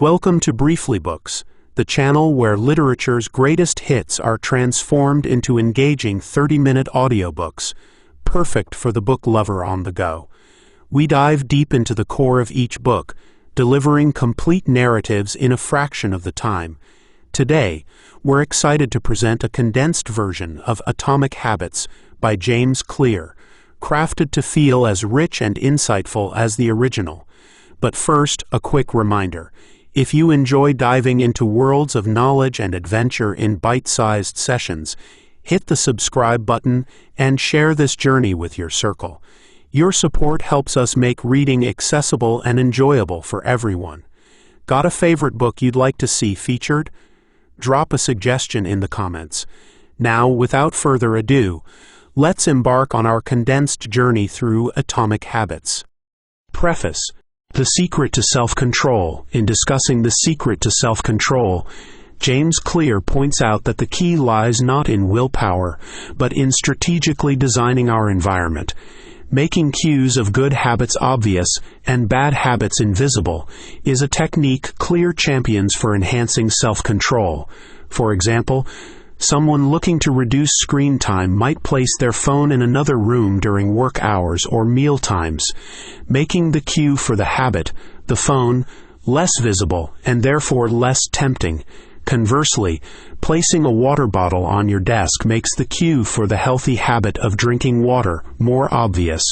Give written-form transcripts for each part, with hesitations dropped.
Welcome to Brieflybooks, the channel where literature's greatest hits are transformed into engaging 30-minute audiobooks, perfect for the book lover on the go. We dive deep into the core of each book, delivering complete narratives in a fraction of the time. Today, we're excited to present a condensed version of Atomic Habits by James Clear, crafted to feel as rich and insightful as the original. But first, a quick reminder. If you enjoy diving into worlds of knowledge and adventure in bite-sized sessions, hit the subscribe button and share this journey with your circle. Your support helps us make reading accessible and enjoyable for everyone. Got a favorite book you'd like to see featured? Drop a suggestion in the comments. Now, without further ado, let's embark on our condensed journey through Atomic Habits. Preface: The Secret to Self-Control. In discussing The Secret to Self-Control, James Clear points out that the key lies not in willpower, but in strategically designing our environment. Making cues of good habits obvious and bad habits invisible is a technique Clear champions for enhancing self-control. For example, someone looking to reduce screen time might place their phone in another room during work hours or meal times, making the cue for the habit, the phone, less visible and therefore less tempting. Conversely, placing a water bottle on your desk makes the cue for the healthy habit of drinking water more obvious.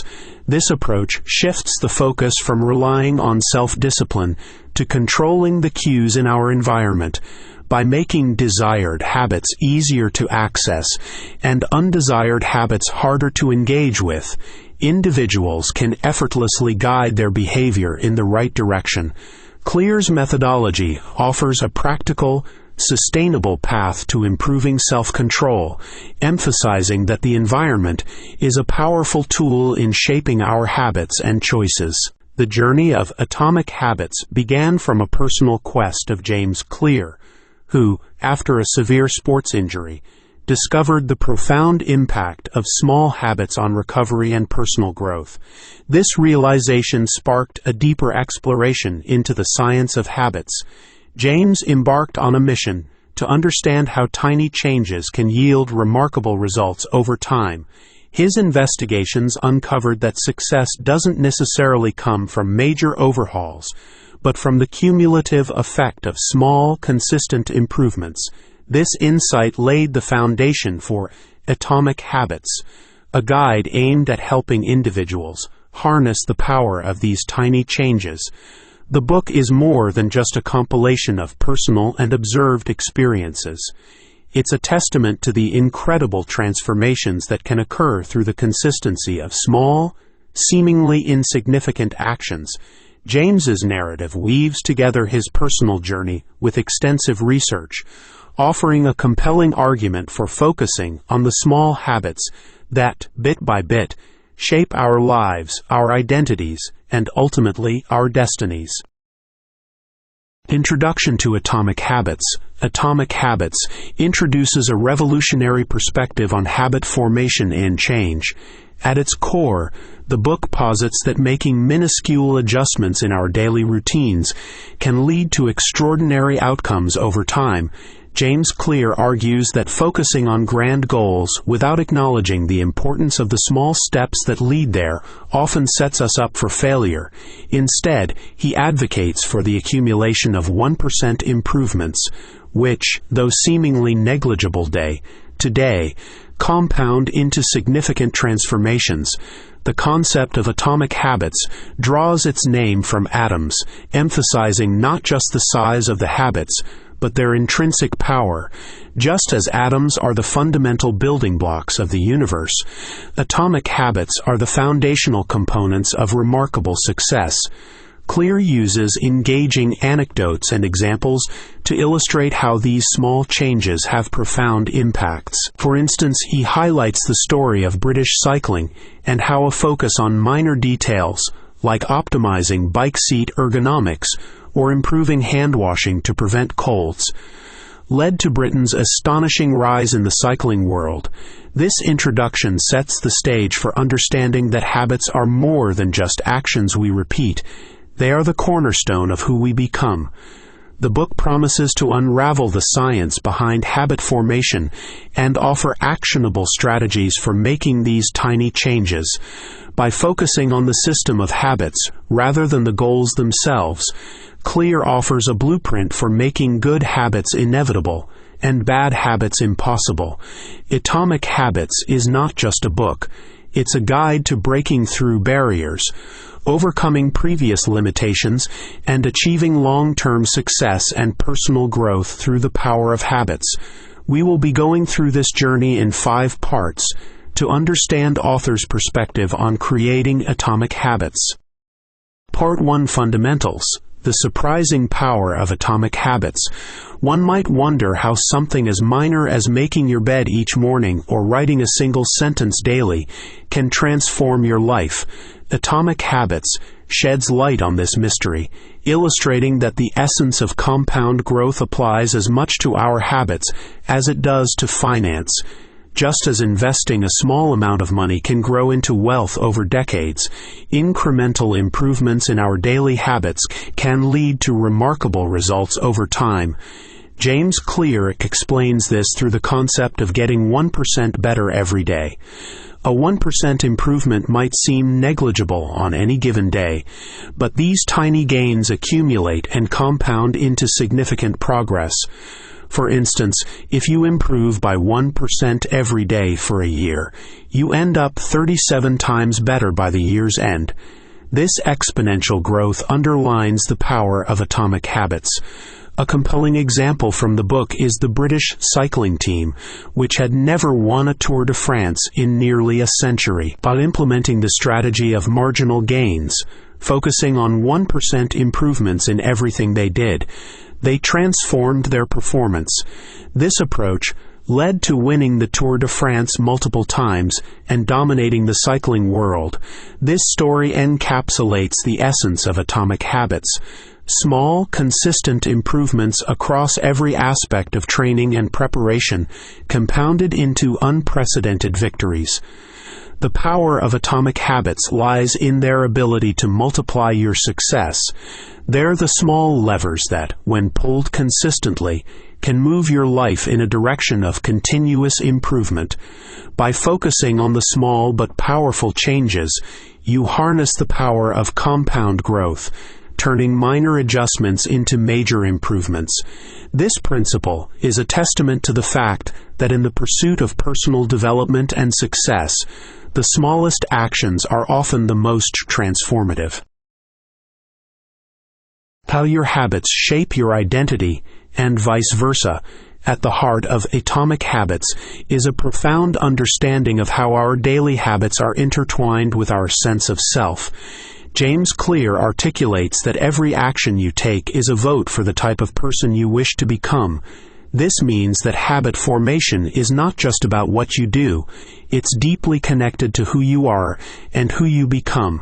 This approach shifts the focus from relying on self-discipline to controlling the cues in our environment. By making desired habits easier to access and undesired habits harder to engage with, individuals can effortlessly guide their behavior in the right direction. Clear's methodology offers a practical, sustainable path to improving self-control, emphasizing that the environment is a powerful tool in shaping our habits and choices. The journey of Atomic Habits began from a personal quest of James Clear, who, after a severe sports injury, discovered the profound impact of small habits on recovery and personal growth. This realization sparked a deeper exploration into the science of habits. James embarked on a mission to understand how tiny changes can yield remarkable results over time. His investigations uncovered that success doesn't necessarily come from major overhauls, but from the cumulative effect of small, consistent improvements. This insight laid the foundation for Atomic Habits, a guide aimed at helping individuals harness the power of these tiny changes. The book is more than just a compilation of personal and observed experiences. It's a testament to the incredible transformations that can occur through the consistency of small, seemingly insignificant actions. James's narrative weaves together his personal journey with extensive research, offering a compelling argument for focusing on the small habits that, bit by bit, shape our lives, our identities, and ultimately our destinies. Introduction to Atomic Habits. Atomic Habits introduces a revolutionary perspective on habit formation and change. At its core, the book posits that making minuscule adjustments in our daily routines can lead to extraordinary outcomes over time. James Clear argues that focusing on grand goals without acknowledging the importance of the small steps that lead there often sets us up for failure. Instead, he advocates for the accumulation of 1% improvements, which, though seemingly negligible day to day, compound into significant transformations. The concept of Atomic Habits draws its name from atoms, emphasizing not just the size of the habits, but their intrinsic power. Just as atoms are the fundamental building blocks of the universe, Atomic Habits are the foundational components of remarkable success. Clear uses engaging anecdotes and examples to illustrate how these small changes have profound impacts. For instance, he highlights the story of British cycling and how a focus on minor details, like optimizing bike seat ergonomics or improving hand washing to prevent colds, led to Britain's astonishing rise in the cycling world. This introduction sets the stage for understanding that habits are more than just actions we repeat. They are the cornerstone of who we become. The book promises to unravel the science behind habit formation and offer actionable strategies for making these tiny changes. By focusing on the system of habits rather than the goals themselves, Clear offers a blueprint for making good habits inevitable and bad habits impossible. Atomic Habits is not just a book. It's a guide to breaking through barriers, overcoming previous limitations, and achieving long-term success and personal growth through the power of habits. We will be going through this journey in 5 parts to understand author's perspective on creating atomic habits. Part 1: Fundamentals. The surprising power of atomic habits. One might wonder how something as minor as making your bed each morning or writing a single sentence daily can transform your life. Atomic Habits sheds light on this mystery, illustrating that the essence of compound growth applies as much to our habits as it does to finance. Just as investing a small amount of money can grow into wealth over decades, incremental improvements in our daily habits can lead to remarkable results over time. James Clear explains this through the concept of getting 1% better every day. A 1% improvement might seem negligible on any given day, but these tiny gains accumulate and compound into significant progress. For instance, if you improve by 1% every day for a year, you end up 37 times better by the year's end. This exponential growth underlines the power of atomic habits. A compelling example from the book is the British cycling team, which had never won a Tour de France in nearly a century. By implementing the strategy of marginal gains, focusing on 1% improvements in everything they did, they transformed their performance. This approach led to winning the Tour de France multiple times and dominating the cycling world. This story encapsulates the essence of atomic habits. Small, consistent improvements across every aspect of training and preparation compounded into unprecedented victories. The power of atomic habits lies in their ability to multiply your success. They're the small levers that, when pulled consistently, can move your life in a direction of continuous improvement. By focusing on the small but powerful changes, you harness the power of compound growth, turning minor adjustments into major improvements. This principle is a testament to the fact that in the pursuit of personal development and success, the smallest actions are often the most transformative. How your habits shape your identity, and vice versa. At the heart of Atomic Habits is a profound understanding of how our daily habits are intertwined with our sense of self. James Clear articulates that every action you take is a vote for the type of person you wish to become. This means that habit formation is not just about what you do, it's deeply connected to who you are and who you become.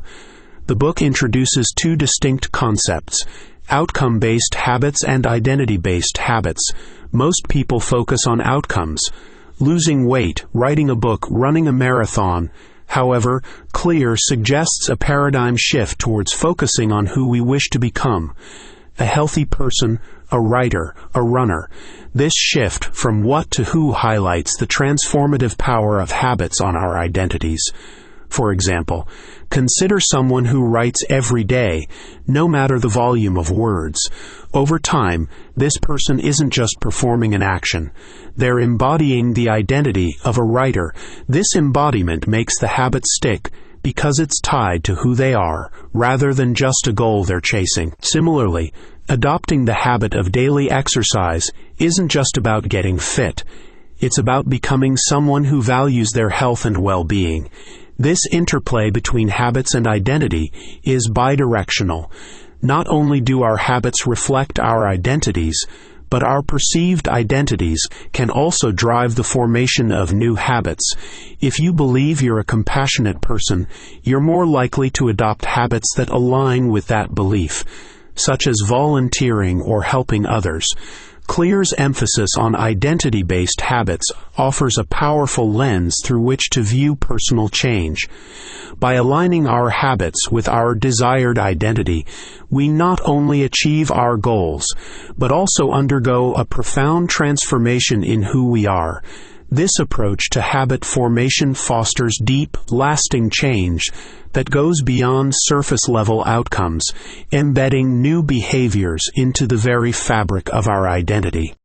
The book introduces 2 distinct concepts: outcome-based habits and identity-based habits. Most people focus on outcomes: losing weight, writing a book, running a marathon. However, Clear suggests a paradigm shift towards focusing on who we wish to become: a healthy person, a writer, a runner. This shift from what to who highlights the transformative power of habits on our identities. For example, consider someone who writes every day, no matter the volume of words. Over time, this person isn't just performing an action. They're embodying the identity of a writer. This embodiment makes the habit stick because it's tied to who they are, rather than just a goal they're chasing. Similarly, adopting the habit of daily exercise isn't just about getting fit. It's about becoming someone who values their health and well-being. This interplay between habits and identity is bidirectional. Not only do our habits reflect our identities, but our perceived identities can also drive the formation of new habits. If you believe you're a compassionate person, you're more likely to adopt habits that align with that belief. such as volunteering or helping others. Clear's emphasis on identity-based habits offers a powerful lens through which to view personal change. By aligning our habits with our desired identity, we not only achieve our goals, but also undergo a profound transformation in who we are. This approach to habit formation fosters deep, lasting change that goes beyond surface-level outcomes, embedding new behaviors into the very fabric of our identity.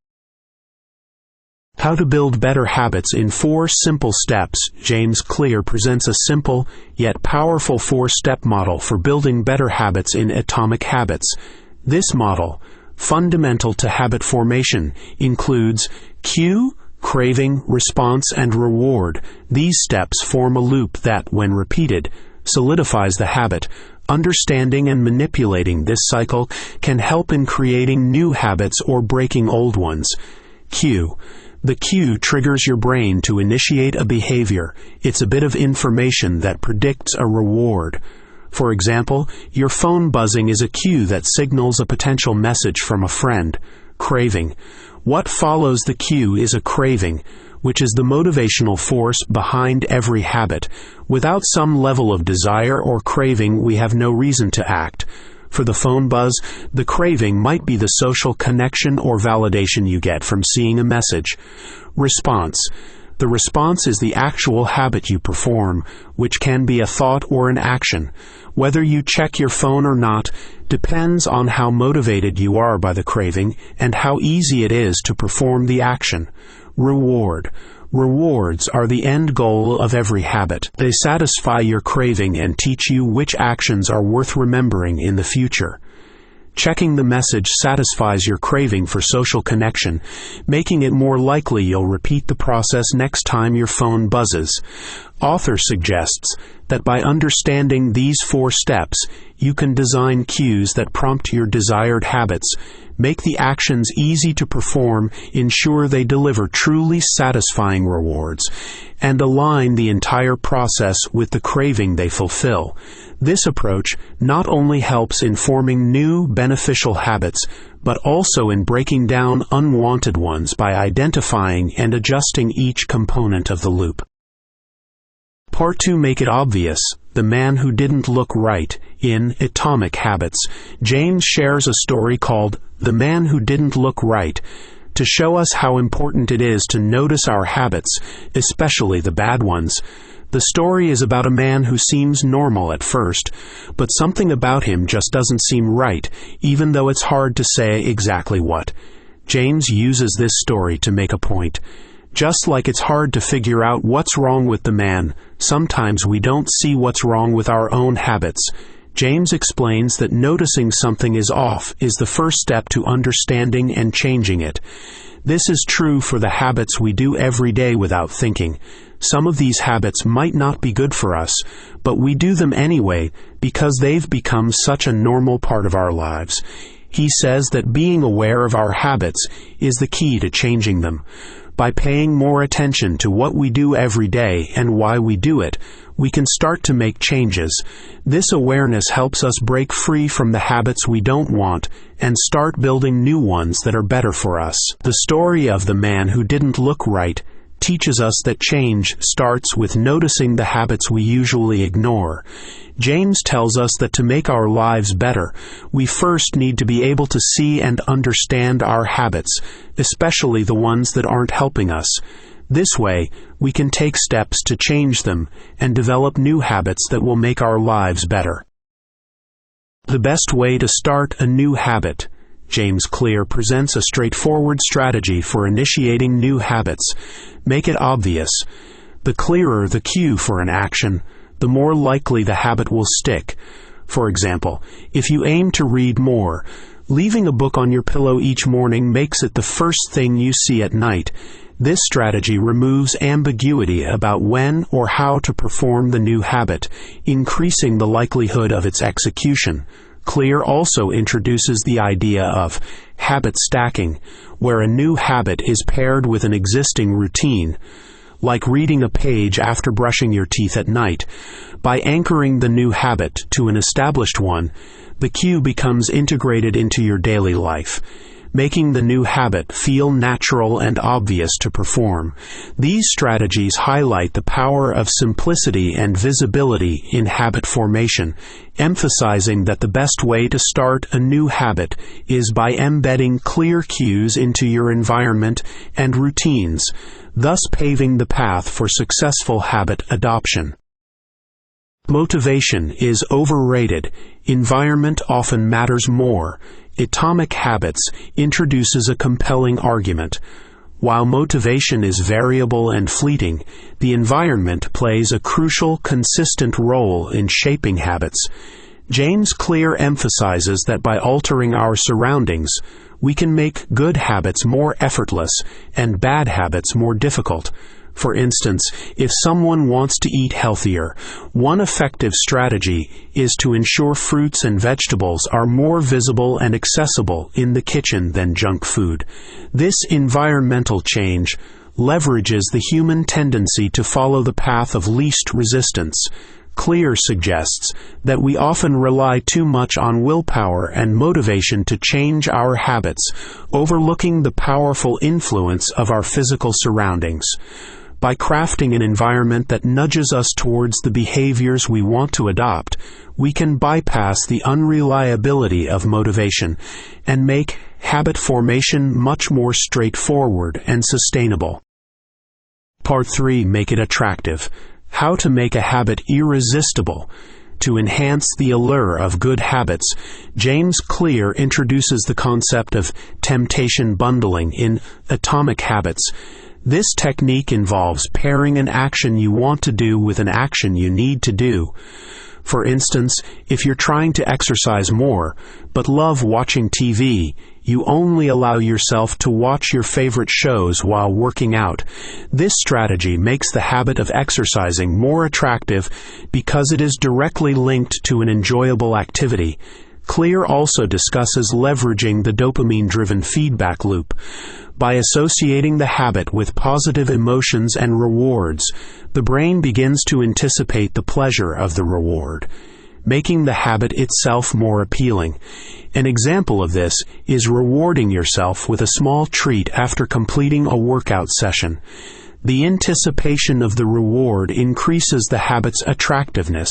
How to build better habits in 4 simple steps. James Clear presents a simple, yet powerful 4-step model for building better habits in Atomic Habits. This model, fundamental to habit formation, includes cue, craving, response, and reward. These steps form a loop that, when repeated, solidifies the habit. Understanding and manipulating this cycle can help in creating new habits or breaking old ones. Cue. The cue triggers your brain to initiate a behavior. It's a bit of information that predicts a reward. For example, your phone buzzing is a cue that signals a potential message from a friend. Craving. What follows the cue is a craving, which is the motivational force behind every habit. Without some level of desire or craving, we have no reason to act. For the phone buzz, the craving might be the social connection or validation you get from seeing a message. Response. The response is the actual habit you perform, which can be a thought or an action. Whether you check your phone or not depends on how motivated you are by the craving and how easy it is to perform the action. Reward. Rewards are the end goal of every habit. They satisfy your craving and teach you which actions are worth remembering in the future. Checking the message satisfies your craving for social connection, making it more likely you'll repeat the process next time your phone buzzes. Author suggests that by understanding these 4 steps, you can design cues that prompt your desired habits, make the actions easy to perform, ensure they deliver truly satisfying rewards, and align the entire process with the craving they fulfill. This approach not only helps in forming new, beneficial habits, but also in breaking down unwanted ones by identifying and adjusting each component of the loop. Part 2. Make it obvious. The Man Who Didn't Look Right. In Atomic Habits, James shares a story called The Man Who Didn't Look Right to show us how important it is to notice our habits, especially the bad ones. The story is about a man who seems normal at first, but something about him just doesn't seem right, even though it's hard to say exactly what. James uses this story to make a point. Just like it's hard to figure out what's wrong with the man, sometimes we don't see what's wrong with our own habits. James explains that noticing something is off is the first step to understanding and changing it. This is true for the habits we do every day without thinking. Some of these habits might not be good for us, but we do them anyway because they've become such a normal part of our lives. He says that being aware of our habits is the key to changing them. By paying more attention to what we do every day and why we do it, we can start to make changes. This awareness helps us break free from the habits we don't want and start building new ones that are better for us. The story of the man who didn't look right teaches us that change starts with noticing the habits we usually ignore. James tells us that to make our lives better, we first need to be able to see and understand our habits, especially the ones that aren't helping us. This way, we can take steps to change them and develop new habits that will make our lives better. The best way to start a new habit. James Clear presents a straightforward strategy for initiating new habits. Make it obvious. The clearer the cue for an action, the more likely the habit will stick. For example, if you aim to read more, leaving a book on your pillow each morning makes it the first thing you see at night. This strategy removes ambiguity about when or how to perform the new habit, increasing the likelihood of its execution. Clear also introduces the idea of habit stacking, where a new habit is paired with an existing routine, like reading a page after brushing your teeth at night. By anchoring the new habit to an established one, the cue becomes integrated into your daily life, making the new habit feel natural and obvious to perform. These strategies highlight the power of simplicity and visibility in habit formation, emphasizing that the best way to start a new habit is by embedding clear cues into your environment and routines, thus paving the path for successful habit adoption. Motivation is overrated. Environment often matters more. Atomic Habits introduces a compelling argument. While motivation is variable and fleeting, the environment plays a crucial, consistent role in shaping habits. James Clear emphasizes that by altering our surroundings, we can make good habits more effortless and bad habits more difficult. For instance, if someone wants to eat healthier, one effective strategy is to ensure fruits and vegetables are more visible and accessible in the kitchen than junk food. This environmental change leverages the human tendency to follow the path of least resistance. Clear suggests that we often rely too much on willpower and motivation to change our habits, overlooking the powerful influence of our physical surroundings. By crafting an environment that nudges us towards the behaviors we want to adopt, we can bypass the unreliability of motivation and make habit formation much more straightforward and sustainable. Part 3. Make it attractive. How to make a habit irresistible. To enhance the allure of good habits, James Clear introduces the concept of temptation bundling in Atomic Habits. This technique involves pairing an action you want to do with an action you need to do. For instance, if you're trying to exercise more, but love watching TV, you only allow yourself to watch your favorite shows while working out. This strategy makes the habit of exercising more attractive because it is directly linked to an enjoyable activity. Clear also discusses leveraging the dopamine-driven feedback loop. By associating the habit with positive emotions and rewards, the brain begins to anticipate the pleasure of the reward, making the habit itself more appealing. An example of this is rewarding yourself with a small treat after completing a workout session. The anticipation of the reward increases the habit's attractiveness,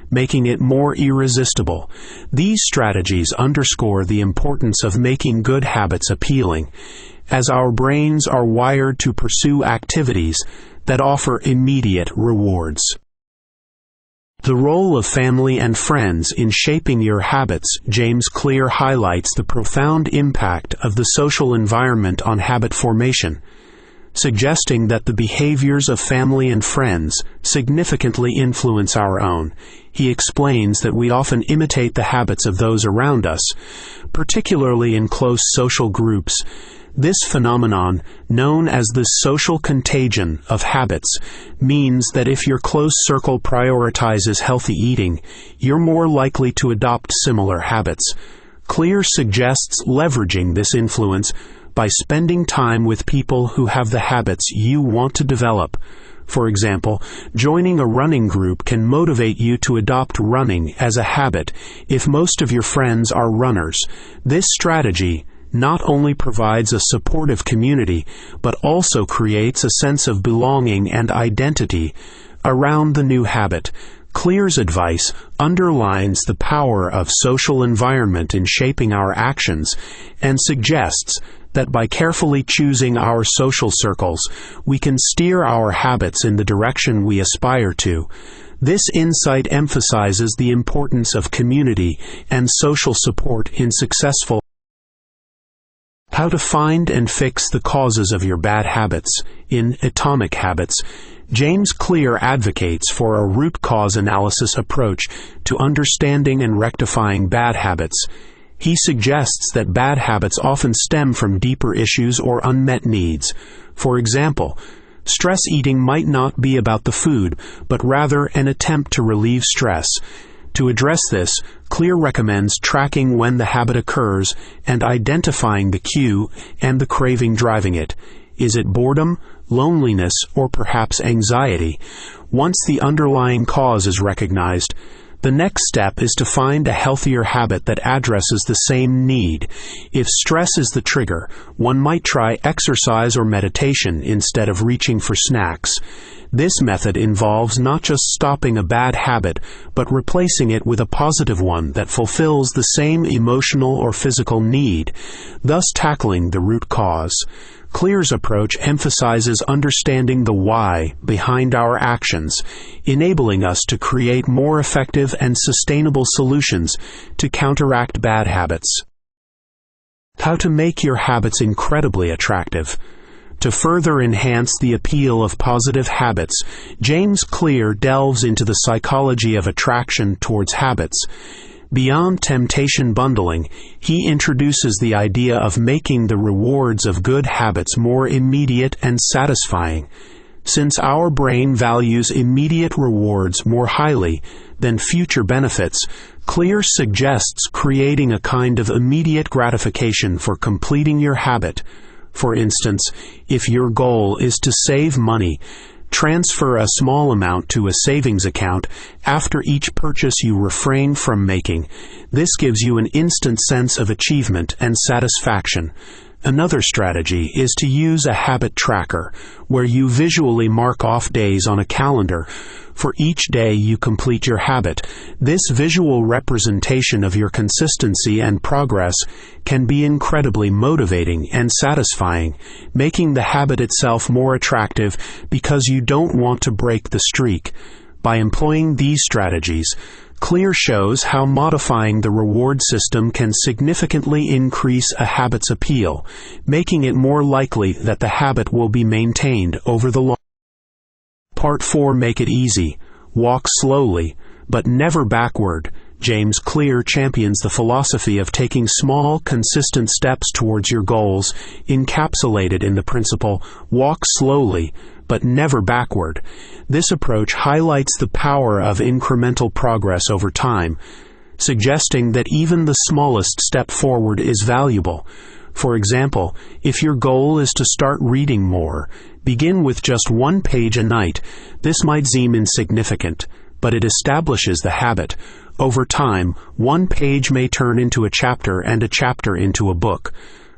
making it more irresistible. These strategies underscore the importance of making good habits appealing, as our brains are wired to pursue activities that offer immediate rewards. The role of family and friends in shaping your habits. James Clear highlights the profound impact of the social environment on habit formation, suggesting that the behaviors of family and friends significantly influence our own. He explains that we often imitate the habits of those around us, particularly in close social groups. This phenomenon, known as the social contagion of habits, means that if your close circle prioritizes healthy eating, you're more likely to adopt similar habits. Clear suggests leveraging this influence by spending time with people who have the habits you want to develop. For example, joining a running group can motivate you to adopt running as a habit if most of your friends are runners. This strategy not only provides a supportive community, but also creates a sense of belonging and identity around the new habit. Clear's advice underlines the power of social environment in shaping our actions and suggests that by carefully choosing our social circles, we can steer our habits in the direction we aspire to. This insight emphasizes the importance of community and social support in successful. How to find and fix the causes of your bad habits. In Atomic Habits, James Clear advocates for a root cause analysis approach to understanding and rectifying bad habits. He suggests that bad habits often stem from deeper issues or unmet needs. For example, stress eating might not be about the food, but rather an attempt to relieve stress. To address this, Clear recommends tracking when the habit occurs and identifying the cue and the craving driving it. Is it boredom, loneliness, or perhaps anxiety? Once the underlying cause is recognized, The next step is to find a healthier habit that addresses the same need. If stress is the trigger, one might try exercise or meditation instead of reaching for snacks. This method involves not just stopping a bad habit, but replacing it with a positive one that fulfills the same emotional or physical need, thus tackling the root cause. Clear's approach emphasizes understanding the why behind our actions, enabling us to create more effective and sustainable solutions to counteract bad habits. How to make your habits incredibly attractive. To further enhance the appeal of positive habits, James Clear delves into the psychology of attraction towards habits. Beyond temptation bundling, he introduces the idea of making the rewards of good habits more immediate and satisfying. Since our brain values immediate rewards more highly than future benefits, Clear suggests creating a kind of immediate gratification for completing your habit. For instance, if your goal is to save money, transfer a small amount to a savings account after each purchase you refrain from making. This gives you an instant sense of achievement and satisfaction. Another strategy is to use a habit tracker, where you visually mark off days on a calendar for each day you complete your habit. This visual representation of your consistency and progress can be incredibly motivating and satisfying, making the habit itself more attractive because you don't want to break the streak. By employing these strategies, Clear shows how modifying the reward system can significantly increase a habit's appeal, making it more likely that the habit will be maintained over the long. Part 4. Make it easy. Walk slowly, but never backward. James Clear champions the philosophy of taking small, consistent steps towards your goals, encapsulated in the principle, walk slowly, but never backward. This approach highlights the power of incremental progress over time, suggesting that even the smallest step forward is valuable. For example, if your goal is to start reading more, begin with just 1 page a night. This might seem insignificant, but it establishes the habit. Over time, 1 page may turn into a chapter and a chapter into a book.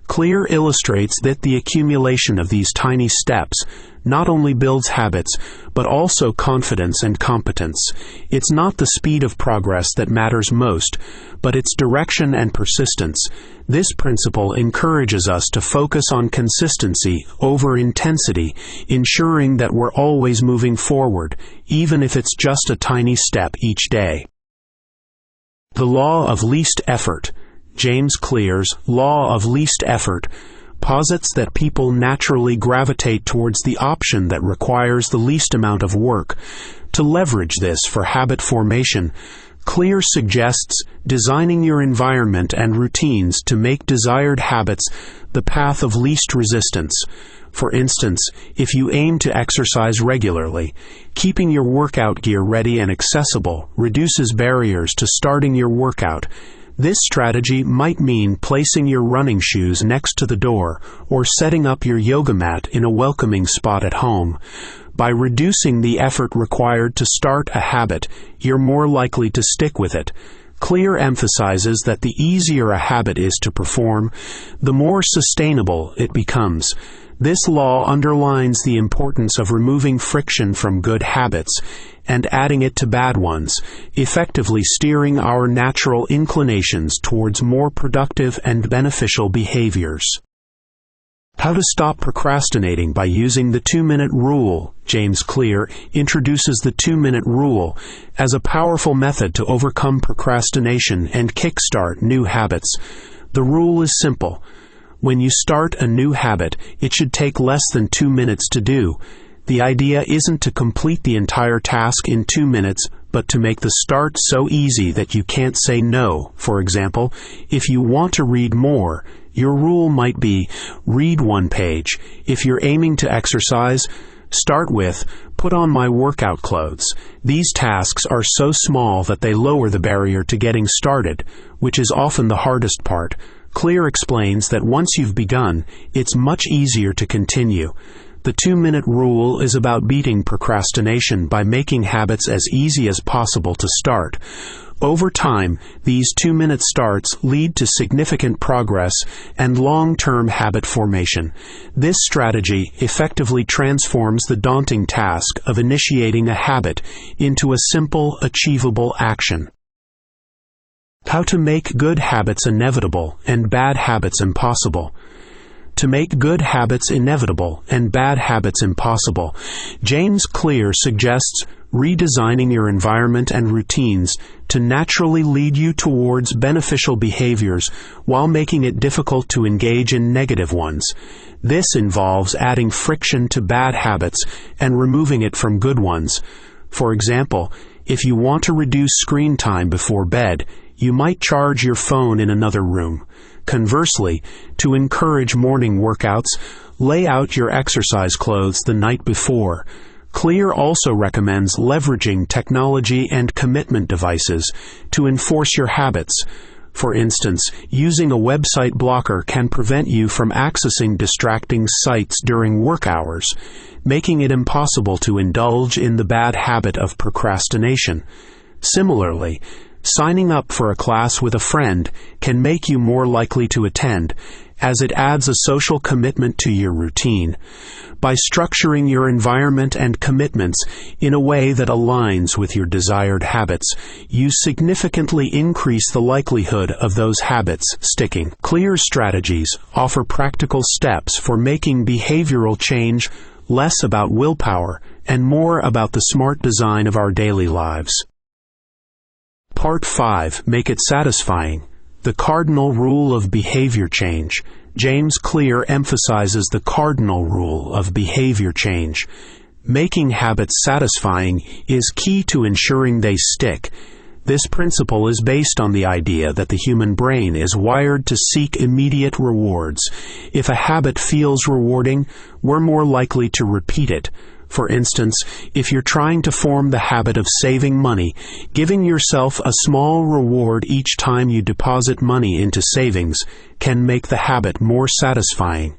Clear illustrates that the accumulation of these tiny steps not only builds habits, but also confidence and competence. It's not the speed of progress that matters most, but its direction and persistence. This principle encourages us to focus on consistency over intensity, ensuring that we're always moving forward, even if it's just a tiny step each day. The law of least effort. James Clear's law of least effort posits that people naturally gravitate towards the option that requires the least amount of work. To leverage this for habit formation, Clear suggests designing your environment and routines to make desired habits the path of least resistance. For instance, if you aim to exercise regularly, keeping your workout gear ready and accessible reduces barriers to starting your workout. This strategy might mean placing your running shoes next to the door or setting up your yoga mat in a welcoming spot at home. By reducing the effort required to start a habit, you're more likely to stick with it. Clear emphasizes that the easier a habit is to perform, the more sustainable it becomes. This law underlines the importance of removing friction from good habits and adding it to bad ones, effectively steering our natural inclinations towards more productive and beneficial behaviors. How to stop procrastinating by using the 2-minute rule. James Clear introduces the 2-minute rule as a powerful method to overcome procrastination and kickstart new habits. The rule is simple. When you start a new habit, it should take less than 2 minutes to do. The idea isn't to complete the entire task in 2 minutes, but to make the start so easy that you can't say no. For example, if you want to read more, your rule might be, read 1 page. If you're aiming to exercise, start with, put on my workout clothes. These tasks are so small that they lower the barrier to getting started, which is often the hardest part. Clear explains that once you've begun, it's much easier to continue. The 2-minute rule is about beating procrastination by making habits as easy as possible to start. Over time, these 2-minute starts lead to significant progress and long-term habit formation. This strategy effectively transforms the daunting task of initiating a habit into a simple, achievable action. How to make good habits inevitable and bad habits impossible. To make good habits inevitable and bad habits impossible, James Clear suggests redesigning your environment and routines to naturally lead you towards beneficial behaviors while making it difficult to engage in negative ones. This involves adding friction to bad habits and removing it from good ones. For example, if you want to reduce screen time before bed, you might charge your phone in another room. Conversely, to encourage morning workouts, lay out your exercise clothes the night before. Clear also recommends leveraging technology and commitment devices to enforce your habits. For instance, using a website blocker can prevent you from accessing distracting sites during work hours, making it impossible to indulge in the bad habit of procrastination. Similarly, signing up for a class with a friend can make you more likely to attend, as it adds a social commitment to your routine. By structuring your environment and commitments in a way that aligns with your desired habits, you significantly increase the likelihood of those habits sticking. Clear strategies offer practical steps for making behavioral change less about willpower and more about the smart design of our daily lives. Part 5. Make it satisfying. The cardinal rule of behavior change. James Clear emphasizes the cardinal rule of behavior change. Making habits satisfying is key to ensuring they stick. This principle is based on the idea that the human brain is wired to seek immediate rewards. If a habit feels rewarding, we're more likely to repeat it. For instance, if you're trying to form the habit of saving money, giving yourself a small reward each time you deposit money into savings can make the habit more satisfying.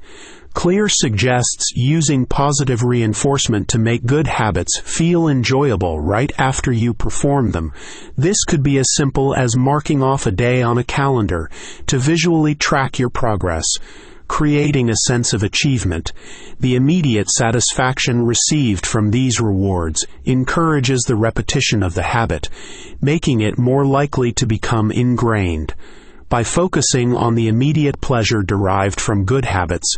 Clear suggests using positive reinforcement to make good habits feel enjoyable right after you perform them. This could be as simple as marking off a day on a calendar to visually track your progress, creating a sense of achievement. The immediate satisfaction received from these rewards encourages the repetition of the habit, making it more likely to become ingrained. By focusing on the immediate pleasure derived from good habits,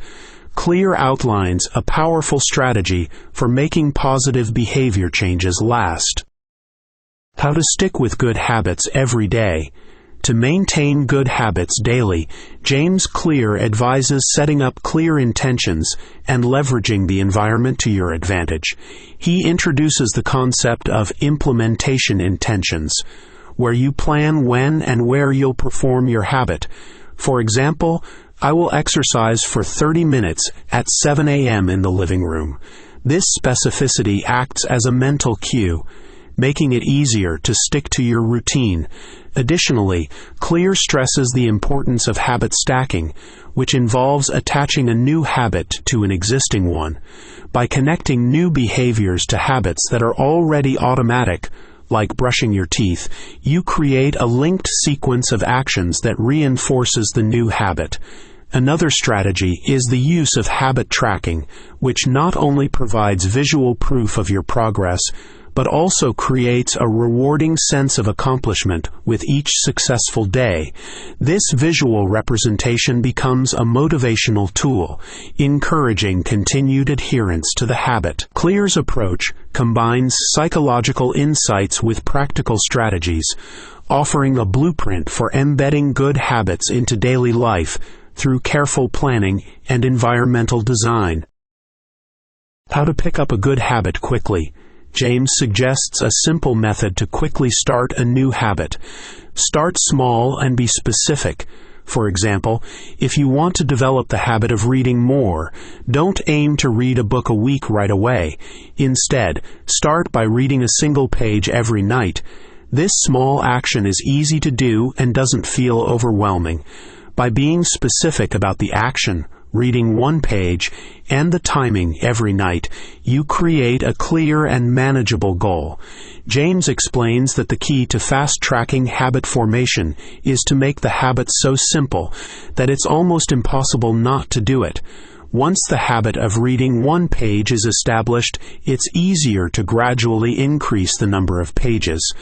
Clear outlines a powerful strategy for making positive behavior changes last. How to stick with good habits every day. To maintain good habits daily, James Clear advises setting up clear intentions and leveraging the environment to your advantage. He introduces the concept of implementation intentions, where you plan when and where you'll perform your habit. For example, I will exercise for 30 minutes at 7 a.m. in the living room. This specificity acts as a mental cue, making it easier to stick to your routine. Additionally, Clear stresses the importance of habit stacking, which involves attaching a new habit to an existing one. By connecting new behaviors to habits that are already automatic, like brushing your teeth, you create a linked sequence of actions that reinforces the new habit. Another strategy is the use of habit tracking, which not only provides visual proof of your progress, but also creates a rewarding sense of accomplishment with each successful day. This visual representation becomes a motivational tool, encouraging continued adherence to the habit. Clear's approach combines psychological insights with practical strategies, offering a blueprint for embedding good habits into daily life through careful planning and environmental design. How to pick up a good habit quickly. James suggests a simple method to quickly start a new habit. Start small and be specific. For example, if you want to develop the habit of reading more, don't aim to read a book a week right away. Instead, start by reading a single page every night. This small action is easy to do and doesn't feel overwhelming. By being specific about the action reading one page, and the timing every night, you create a clear and manageable goal. James explains that the key to fast-tracking habit formation is to make the habit so simple that it's almost impossible not to do it. Once the habit of reading one page is established, it's easier to gradually increase the number of pages.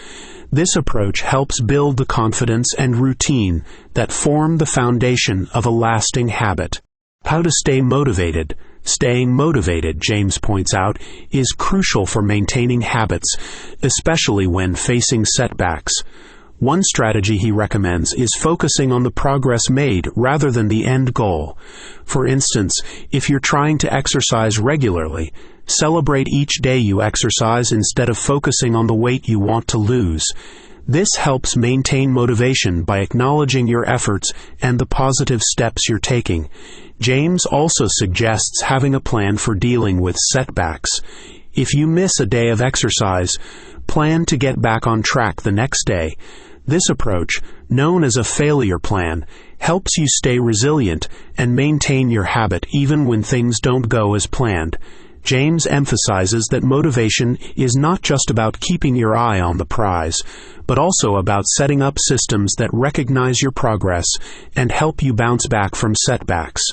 This approach helps build the confidence and routine that form the foundation of a lasting habit. How to stay motivated. Staying motivated, James points out, is crucial for maintaining habits, especially when facing setbacks. One strategy he recommends is focusing on the progress made rather than the end goal. For instance, if you're trying to exercise regularly, celebrate each day you exercise instead of focusing on the weight you want to lose. This helps maintain motivation by acknowledging your efforts and the positive steps you're taking. James also suggests having a plan for dealing with setbacks. If you miss a day of exercise, plan to get back on track the next day. This approach, known as a failure plan, helps you stay resilient and maintain your habit even when things don't go as planned. James emphasizes that motivation is not just about keeping your eye on the prize, but also about setting up systems that recognize your progress and help you bounce back from setbacks.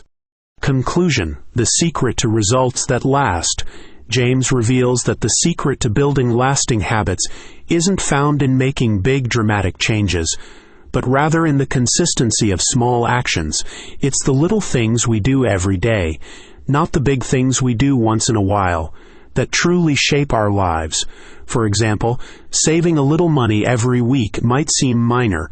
Conclusion: the secret to results that last. James reveals that the secret to building lasting habits isn't found in making big dramatic changes, but rather in the consistency of small actions. It's the little things we do every day, not the big things we do once in a while, that truly shape our lives. For example, saving a little money every week might seem minor,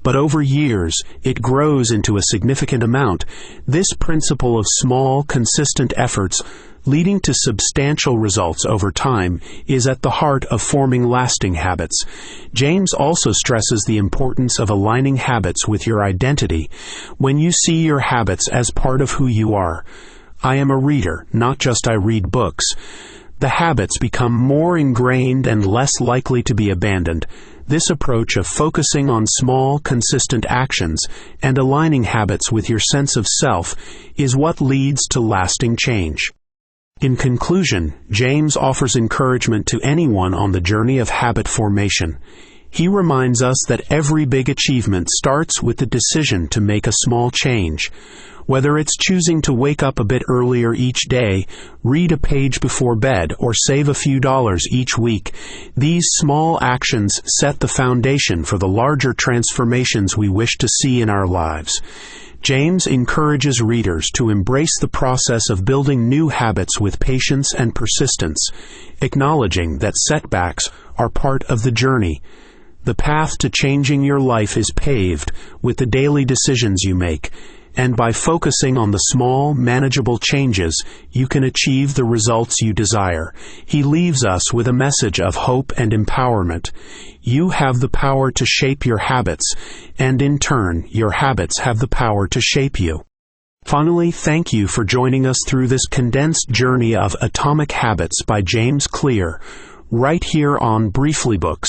but over years it grows into a significant amount. This principle of small, consistent efforts leading to substantial results over time is at the heart of forming lasting habits. James also stresses the importance of aligning habits with your identity. When you see your habits as part of who you are, I am a reader, not just I read books, the habits become more ingrained and less likely to be abandoned. This approach of focusing on small, consistent actions and aligning habits with your sense of self is what leads to lasting change. In conclusion, James offers encouragement to anyone on the journey of habit formation. He reminds us that every big achievement starts with the decision to make a small change. Whether it's choosing to wake up a bit earlier each day, read a page before bed, or save a few dollars each week, these small actions set the foundation for the larger transformations we wish to see in our lives. James encourages readers to embrace the process of building new habits with patience and persistence, acknowledging that setbacks are part of the journey. The path to changing your life is paved with the daily decisions you make, and by focusing on the small, manageable changes, you can achieve the results you desire. He leaves us with a message of hope and empowerment. You have the power to shape your habits, and in turn, your habits have the power to shape you. Finally, thank you for joining us through this condensed journey of Atomic Habits by James Clear, right here on Brieflybooks.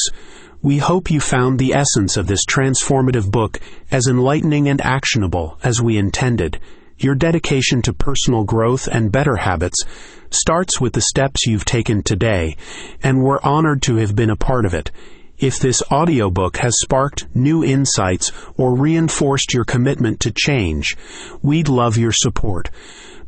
We hope you found the essence of this transformative book as enlightening and actionable as we intended. Your dedication to personal growth and better habits starts with the steps you've taken today, and we're honored to have been a part of it. If this audiobook has sparked new insights or reinforced your commitment to change, we'd love your support.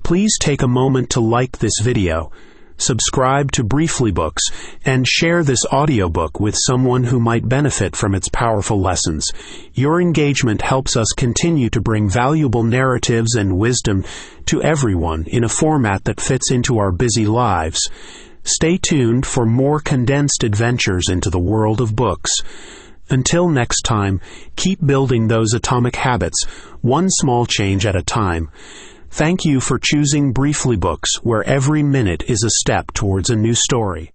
Please take a moment to like this video, subscribe to Brieflybooks, and share this audiobook with someone who might benefit from its powerful lessons. Your engagement helps us continue to bring valuable narratives and wisdom to everyone in a format that fits into our busy lives. Stay tuned for more condensed adventures into the world of books. Until next time, keep building those atomic habits, one small change at a time. Thank you for choosing Brieflybooks, where every minute is a step towards a new story.